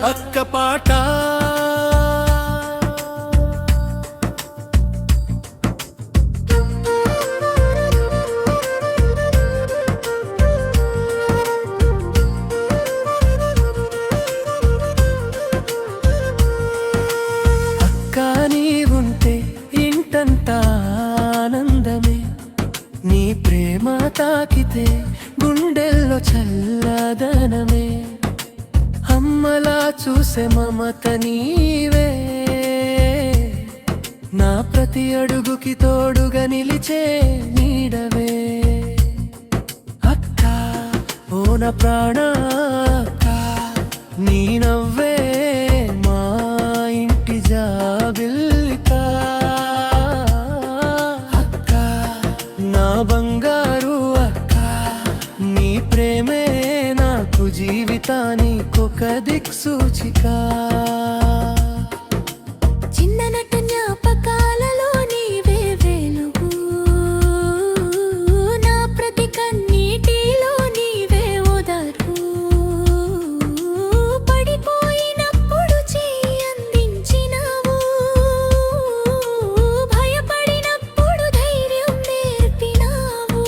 అక్క పాట అక్క నీవుంటే ఇంటంతా ఆనందమే నీ ప్రేమ తాకితే గుండెల్లో చల్లదనమే అమ్మలా చూసే మమత నీవే నా ప్రతి అడుగుకి తోడుగా నిలిచే నీడవే అక్క ఓ నా ప్రాణ అక్క నీ నవ్వే మా ఇంటి జాబిల్లిక అక్క నా బంగారు అక్క నీ ప్రేమే నాకు జీవితానికొక దిక్సూచిక చిన్ననట జ్ఞాపకాలలో నీవే వెలుగు నా ప్రతి కన్నీటిలో నీవే ఓదార్పు పడిపోయినప్పుడు చెయ్యి అందించినావు భయపడినప్పుడు ధైర్యం నేర్పినావు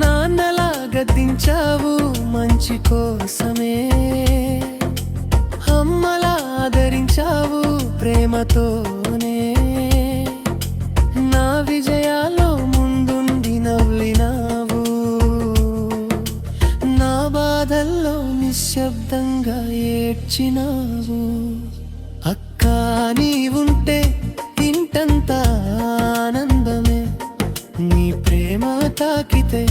నాన్నలా గద్దించావు మంచి కోసమే అమ్మలా ఆదరించావు ప్రేమతోనే నా విజయాల్లో ముందుండి నవ్వినావు నా బాధల్లో నిశ్శబ్దంగా ఏడ్చినావు అక్క నీవుంటే ఇంటంతా ఆనందమే నీ ప్రేమ తాకితే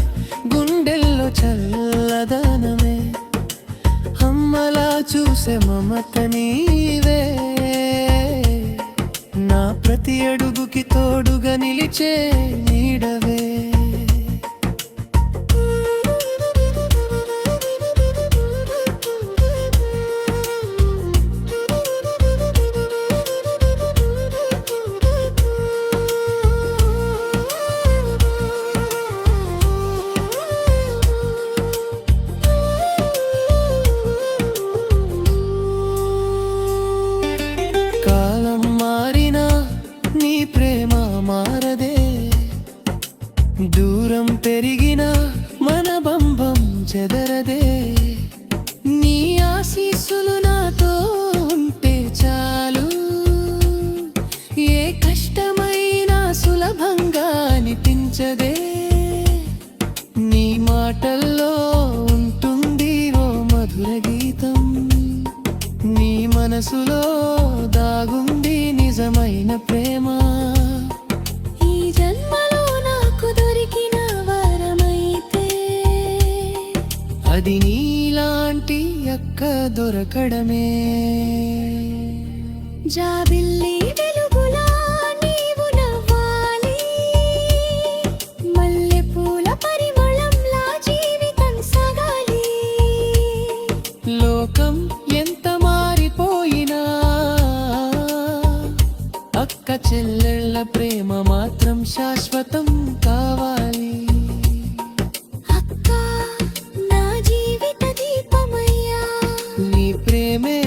గుండెల్లో చల్లదనమే అమ్మలా చూసే మమత నీవే నా ప్రతి అడుగుకి తోడుగా నిలిచే నీడవే కాలం మారినా నీ ప్రేమ మారదే దూరం పెరిగినా మన బంధం చెదరదే నీ ఆశీస్సులు నాతో ఉంటే చాలు ఏ కష్టమైనా సులభంగా అనిపించదే నీ మాటల్లో ఉంటుంది ఓ మధుర గీతం నీ మనసులో దాగుంది నిజమైన ప్రేమ ఈ జన్మలో నాకు దొరికిన వరమైతే అది నీలాంటి అక్క దొరకడమే జాబిల్లి వెలుగులా నీవు నవ్వాలి మల్లెపూల పరిమళంలా జీవితం సాగాలి లోకం ఎంత మారిపోయినా అక్క చెల్లెళ్ళ ప్రేమ మాత్రం శాశ్వతం కావాలి అక్క నా జీవిత దీపమయ్యా నీ ప్రేమే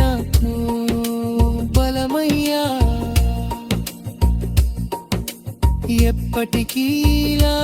నాకు బలమయ్యా ఎప్పటికీ ఇలా